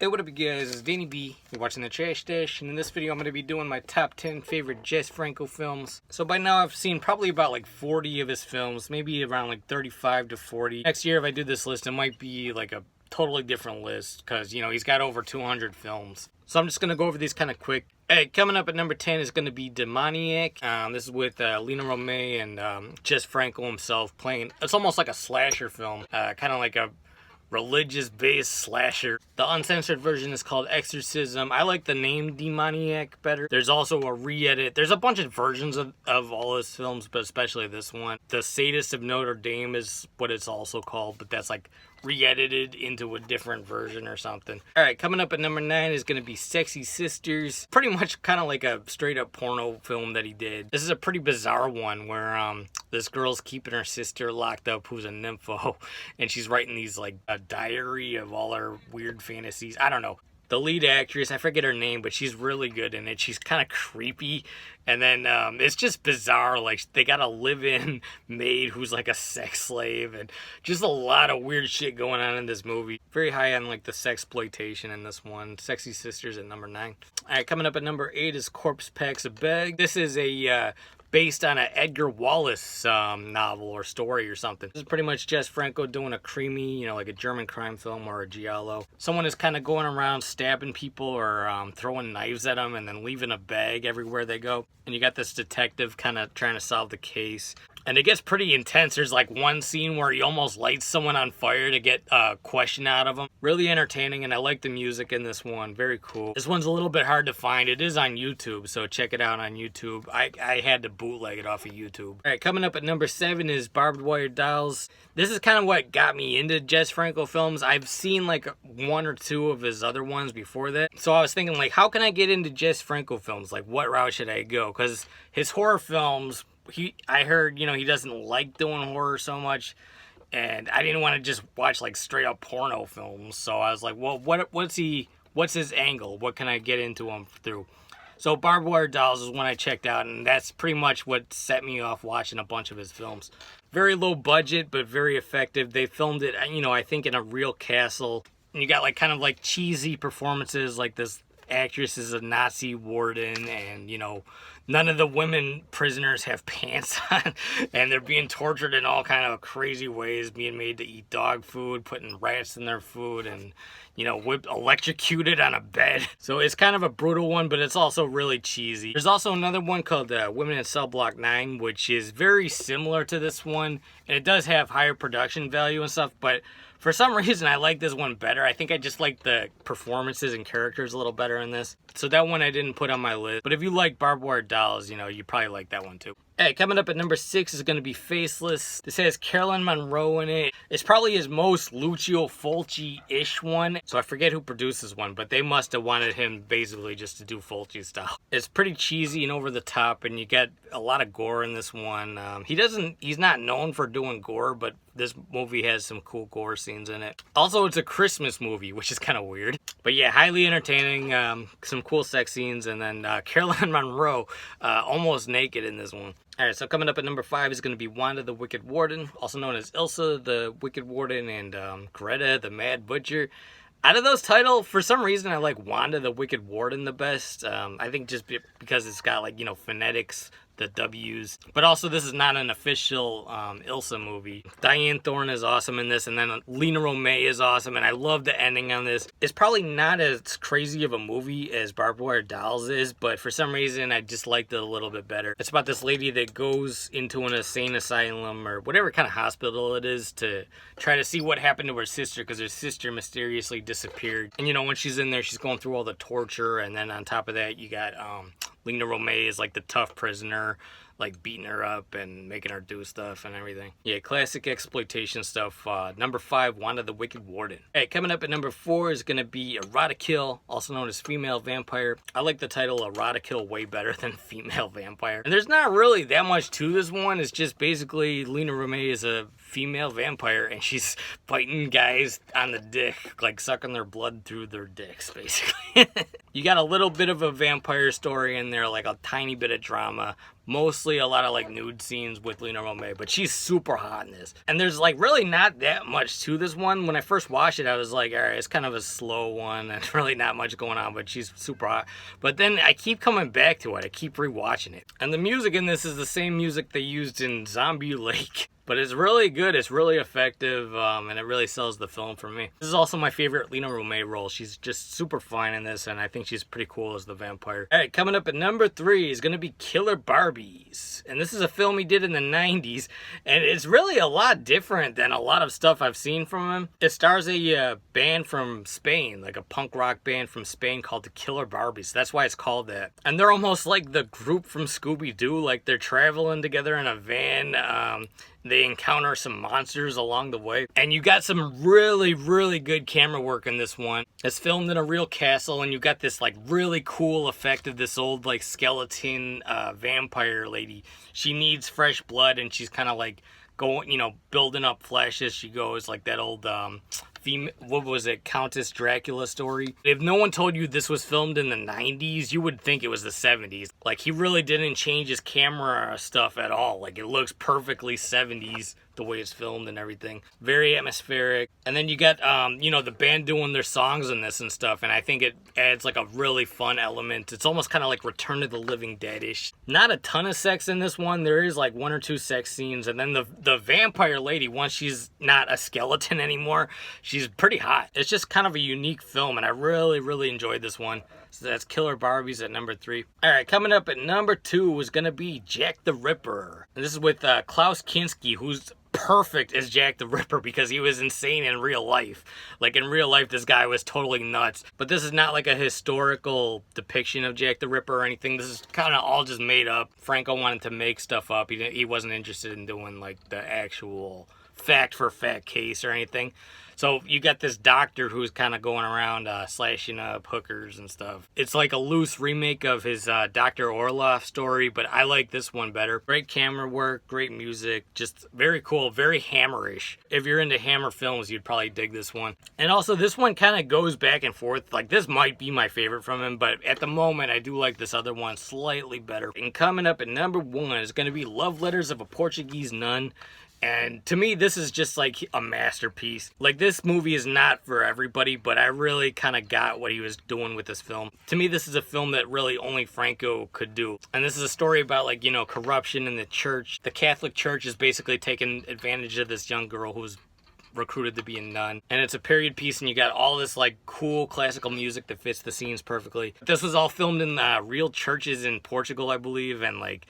Hey, what up you guys, it's Danny B. You're watching The Trash Dash, and in this video I'm going to be doing my top 10 favorite Jess Franco films. So by now I've seen probably about like 40 of his films, maybe around like 35 to 40. Next year if I do this list it might be like a totally different list, because you know he's got over 200 films. So I'm just going to go over these kind of quick. Hey, coming up at number 10 is going to be Demoniac. This is with Lena Romay and Jess Franco himself playing. It's almost like a slasher film, kind of like a religious-based slasher. The uncensored version is called Exorcism. I like the name Demoniac better. There's also a re-edit. There's a bunch of versions of all his films, but especially this one. The Sadist of Notre Dame is what it's also called, but that's like re-edited into a different version or something. Alright, coming up at number 9 is going to be Sexy Sisters. Pretty much kind of like a straight-up porno film that he did. This is a pretty bizarre one where this girl's keeping her sister locked up who's a nympho, and she's writing these like a diary of all her weird fantasies. I don't know. The lead actress, I forget her name, but she's really good in it. She's kind of creepy. And then it's just bizarre. Like, they got a live-in maid who's like a sex slave. And just a lot of weird shit going on in this movie. Very high on like the sexploitation in this one. Sexy Sisters at number 9. Alright, coming up at number 8 is Corpse Packs a Bag. This is a based on an Edgar Wallace novel or story or something. This is pretty much Jess Franco doing a creamy, you know, like a German crime film or a giallo. Someone is kind of going around stabbing people or throwing knives at them and then leaving a bag everywhere they go. And you got this detective kind of trying to solve the case. And it gets pretty intense. There's like one scene where he almost lights someone on fire to get a question out of them. Really entertaining, and I like the music in this one. Very cool. This one's a little bit hard to find. It is on YouTube, so check it out on YouTube. I had to bootleg it off of YouTube. Alright, coming up at number 7 is Barbed Wire Dolls. This is kind of what got me into Jess Franco films. I've seen like 1 or 2 of his other ones before that. So I was thinking like, how can I get into Jess Franco films? Like, what route should I go? Because his horror films, I heard, you know, he doesn't like doing horror so much, and I didn't want to just watch like straight up porno films. So I was like, well, what's his angle? What can I get into him through? So Barbed Wire Dolls is one I checked out, and that's pretty much what set me off watching a bunch of his films. Very low budget, but very effective. They filmed it, you know, I think in a real castle. And you got like kind of like cheesy performances, like this actress is a Nazi warden, and you know, none of the women prisoners have pants on, and they're being tortured in all kind of crazy ways, being made to eat dog food, putting rats in their food, and you know, electrocuted on a bed. So it's kind of a brutal one, but it's also really cheesy. There's also another one called Women in Cell Block 9, which is very similar to this one, and it does have higher production value and stuff, but for some reason, I like this one better. I think I just like the performances and characters a little better in this. So that one I didn't put on my list. But if you like Barbed Wire Dolls, you know, you probably like that one too. Hey, coming up at number 6 is going to be Faceless. This has Caroline Munro in it. It's probably his most Lucio Fulci-ish one. So I forget who produced this one, but they must have wanted him basically just to do Fulci style. It's pretty cheesy and over the top, and you get a lot of gore in this one. He's not known for doing gore, but this movie has some cool gore scenes in it. Also, it's a Christmas movie, which is kind of weird. But yeah, highly entertaining. Some cool sex scenes, and then Caroline Munro almost naked in this one. Alright, so coming up at number 5 is going to be Wanda the Wicked Warden, also known as Ilsa the Wicked Warden, and Greta the Mad Butcher. Out of those titles, for some reason, I like Wanda the Wicked Warden the best. I think just because it's got, like, you know, phonetics, the W's. But also, this is not an official Ilsa movie. Diane Thorne is awesome in this, and then Lena Romay is awesome, and I love the ending on this. It's probably not as crazy of a movie as Barbed Wire Dolls is, but for some reason, I just liked it a little bit better. It's about this lady that goes into an insane asylum, or whatever kind of hospital it is, to try to see what happened to her sister, because her sister mysteriously disappeared. And you know, when she's in there, she's going through all the torture, and then on top of that, you got Lena Romay is like the tough prisoner, like beating her up and making her do stuff and everything. Yeah, classic exploitation stuff. Number 5, Wanda the Wicked Warden. Hey, coming up at number 4 is going to be Erotic Kill, also known as Female Vampire. I like the title Erotic Kill way better than Female Vampire. And there's not really that much to this one. It's just basically Lena Romay is a female vampire, and she's biting guys on the dick, like sucking their blood through their dicks, basically. You got a little bit of a vampire story in there, like a tiny bit of drama, Mostly a lot of like nude scenes with Lena Romay, but she's super hot in this. And there's like really not that much to this one. When I first watched it, I was like, all right, it's kind of a slow one. There's really not much going on, but she's super hot. But then I keep coming back to it. I keep rewatching it. And the music in this is the same music they used in Zombie Lake. But it's really good, it's really effective, and it really sells the film for me. This is also my favorite Lena Romay role. She's just super fine in this, and I think she's pretty cool as the vampire. Alright, coming up at number 3 is going to be Killer Barbies. And this is a film he did in the 90s, and it's really a lot different than a lot of stuff I've seen from him. It stars a band from Spain, like a punk rock band from Spain called the Killer Barbies. That's why it's called that. And they're almost like the group from Scooby-Doo, like they're traveling together in a van. They encounter some monsters along the way. And you got some really, really good camera work in this one. It's filmed in a real castle, and you got this like really cool effect of this old like skeleton vampire lady. She needs fresh blood, and she's kind of like going, you know, building up flesh as she goes, like that old what was it, Countess Dracula story. If no one told you this was filmed in the 90s, you would think it was the 70s. Like, he really didn't change his camera stuff at all. Like, it looks perfectly 70s the way it's filmed and everything. Very atmospheric. And then you got, you know, the band doing their songs in this and stuff, and I think it adds like a really fun element. It's almost kind of like Return of the Living Dead-ish. Not a ton of sex in this one. There is like 1 or 2 sex scenes, and then the vampire lady, once she's not a skeleton anymore, she's pretty hot. It's just kind of a unique film, and I really, really enjoyed this one. So that's Killer Barbies at number 3. Alright, coming up at number 2 was going to be Jack the Ripper. And this is with Klaus Kinski, who's perfect as Jack the Ripper because he was insane in real life. Like, in real life, this guy was totally nuts. But this is not like a historical depiction of Jack the Ripper or anything. This is kind of all just made up. Franco wanted to make stuff up. He wasn't interested in doing like the actual fact for fact case or anything. So you got this doctor who's kind of going around slashing up hookers and stuff. It's like a loose remake of his Dr. Orloff story, but I like this one better. Great camera work, great music, just very cool, very Hammerish. If you're into Hammer films, you'd probably dig this one. And also, this one kind of goes back and forth. Like, this might be my favorite from him, but at the moment, I do like this other one slightly better. And coming up at number 1 is going to be Love Letters of a Portuguese Nun. And to me, this is just like a masterpiece. Like, this movie is not for everybody, but I really kind of got what he was doing with this film. To me, this is a film that really only Franco could do. And this is a story about, like, you know, corruption in the church. The Catholic Church is basically taking advantage of this young girl who's recruited to be a nun. And it's a period piece, and you got all this like cool classical music that fits the scenes perfectly. This was all filmed in real churches in Portugal, I believe, and like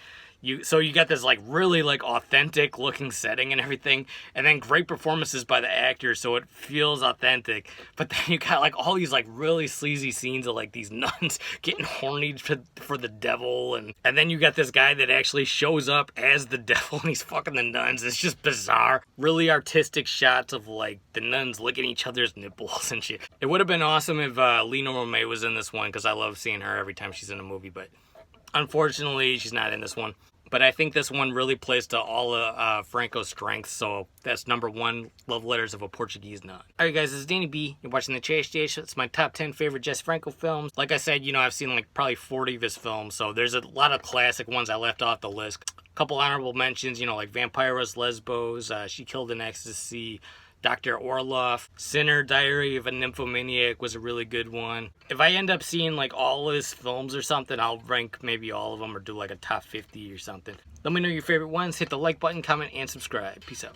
so you got this like really like authentic looking setting and everything, and then great performances by the actors, so it feels authentic. But then you got like all these like really sleazy scenes of like these nuns getting horny for the devil, and then you got this guy that actually shows up as the devil and he's fucking the nuns. It's just bizarre. Really artistic shots of like the nuns licking each other's nipples and shit. It would have been awesome if Lena Romay was in this one, because I love seeing her every time she's in a movie, but unfortunately she's not in this one. But I think this one really plays to all of Franco's strengths, so that's number 1, Love Letters of a Portuguese Nun. Alright guys, this is Danny B. You're watching The Trash Dish. It's my top 10 favorite Jess Franco films. Like I said, you know, I've seen like probably 40 of his films, so there's a lot of classic ones I left off the list. A couple honorable mentions, you know, like Vampiros Lesbos, She Killed in Ecstasy, Dr. Orloff, Sinner, Diary of a Nymphomaniac was a really good one. If I end up seeing like all of his films or something, I'll rank maybe all of them or do like a top 50 or something. Let me know your favorite ones. Hit the like button, comment, and subscribe. Peace out.